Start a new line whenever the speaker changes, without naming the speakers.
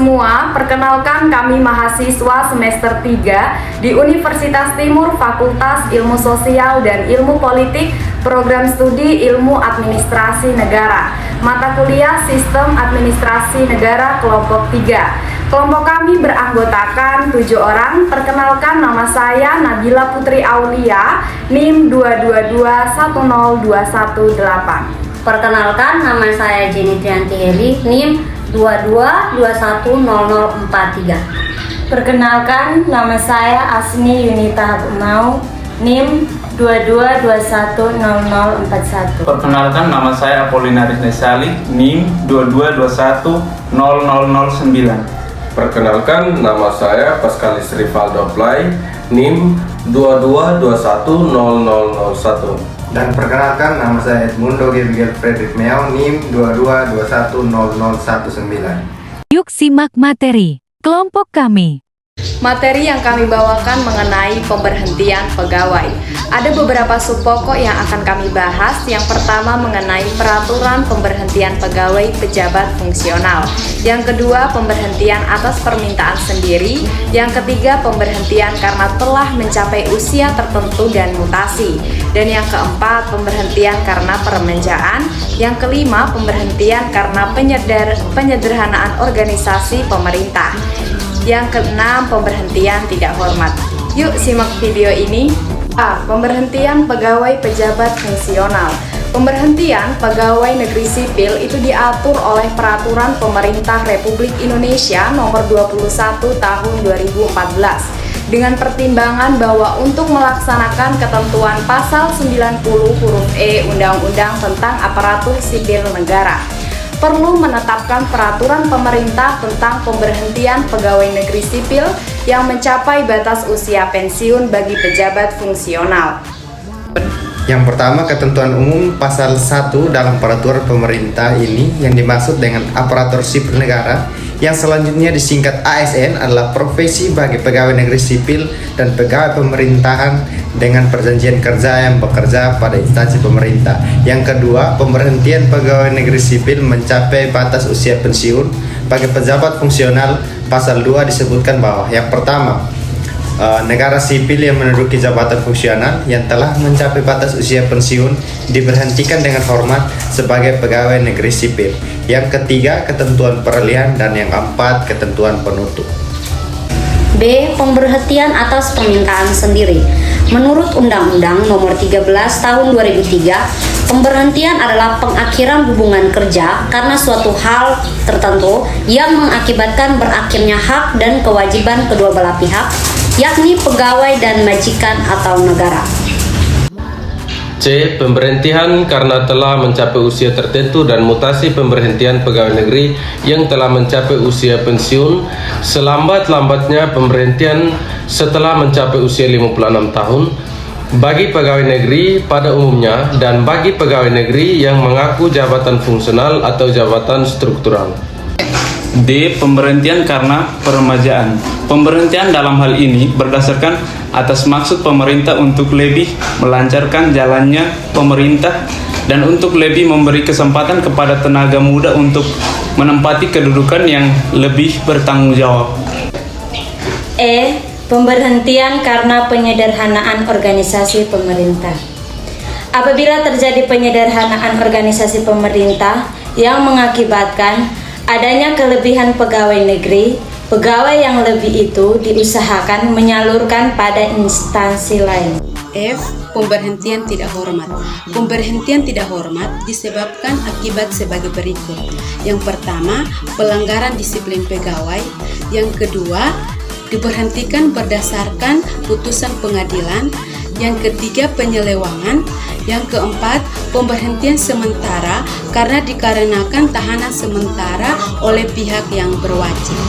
semua, perkenalkan kami mahasiswa semester 3 di Universitas Timur Fakultas Ilmu Sosial dan Ilmu Politik, Program Studi Ilmu Administrasi Negara, mata kuliah Sistem Administrasi Negara kelompok 3. Kelompok kami beranggotakan 7 orang. Perkenalkan, nama saya Nabila Putri Aulia, NIM 222102118.
Perkenalkan, nama saya Jenny Trianti Heli, NIM 22210043.
Perkenalkan, nama saya Asni Yunita Mau, NIM 22210041.
Perkenalkan, nama saya Apolinaris Nesali, NIM 22210009.
Perkenalkan, nama saya Pascalis Rivaldo Play, NIM 22210001.
Dan perkenalkan, nama saya Edmundo Gabriel Frederick Meau, NIM 22210019.
Yuk simak materi kelompok kami.
Materi yang kami bawakan mengenai pemberhentian pegawai. Ada beberapa sub pokok yang akan kami bahas. Yang pertama mengenai peraturan pemberhentian pegawai pejabat fungsional. Yang kedua, pemberhentian atas permintaan sendiri. Yang ketiga, pemberhentian karena telah mencapai usia tertentu dan mutasi. Dan yang keempat, pemberhentian karena permajaan. Yang kelima, pemberhentian karena penyederhanaan organisasi pemerintah. Yang keenam, pemberhentian tidak hormat. Yuk simak video ini. A. Pemberhentian pegawai pejabat fungsional. Pemberhentian pegawai negeri sipil itu diatur oleh Peraturan Pemerintah Republik Indonesia Nomor 21 Tahun 2014 dengan pertimbangan bahwa untuk melaksanakan ketentuan pasal 90 huruf E Undang-Undang tentang Aparatur Sipil Negara, perlu menetapkan peraturan pemerintah tentang pemberhentian pegawai negeri sipil yang mencapai batas usia pensiun bagi pejabat fungsional.
Yang pertama, ketentuan umum pasal 1 dalam peraturan pemerintah ini yang dimaksud dengan aparatur sipil negara, yang selanjutnya disingkat ASN, adalah profesi bagi pegawai negeri sipil dan pegawai pemerintahan dengan perjanjian kerja yang bekerja pada instansi pemerintah. Yang kedua, pemberhentian pegawai negeri sipil mencapai batas usia pensiun bagi pejabat fungsional. Pasal 2 disebutkan bahwa yang pertama, negara sipil yang menduduki jabatan fungsional yang telah mencapai batas usia pensiun diberhentikan dengan hormat sebagai pegawai negeri sipil. Yang ketiga, ketentuan peralihan, dan yang keempat, ketentuan penutup.
B. Pemberhentian atas permintaan sendiri. Menurut Undang-Undang Nomor 13 Tahun 2003, pemberhentian adalah pengakhiran hubungan kerja karena suatu hal tertentu yang mengakibatkan berakhirnya hak dan kewajiban kedua belah pihak, yakni pegawai dan majikan atau negara.
C. Pemberhentian karena telah mencapai usia tertentu dan mutasi pemberhentian pegawai negeri yang telah mencapai usia pensiun selambat-lambatnya pemberhentian setelah mencapai usia 56 tahun bagi pegawai negeri pada umumnya dan bagi pegawai negeri yang mengaku jabatan fungsional atau jabatan struktural.
D. Pemberhentian karena peremajaan. Pemberhentian dalam hal ini berdasarkan atas maksud pemerintah untuk lebih melancarkan jalannya pemerintah dan untuk lebih memberi kesempatan kepada tenaga muda untuk menempati kedudukan yang lebih bertanggung jawab.
E. Pemberhentian karena penyederhanaan organisasi pemerintah. Apabila terjadi penyederhanaan organisasi pemerintah yang mengakibatkan adanya kelebihan pegawai negeri, pegawai yang lebih itu diusahakan menyalurkan pada instansi lain.
F. Pemberhentian tidak hormat. Pemberhentian tidak hormat disebabkan akibat sebagai berikut. Yang pertama, pelanggaran disiplin pegawai. Yang kedua, diberhentikan berdasarkan putusan pengadilan. Yang ketiga, penyelewangan. Yang keempat, pemberhentian sementara karena dikarenakan tahanan sementara oleh pihak yang berwajib.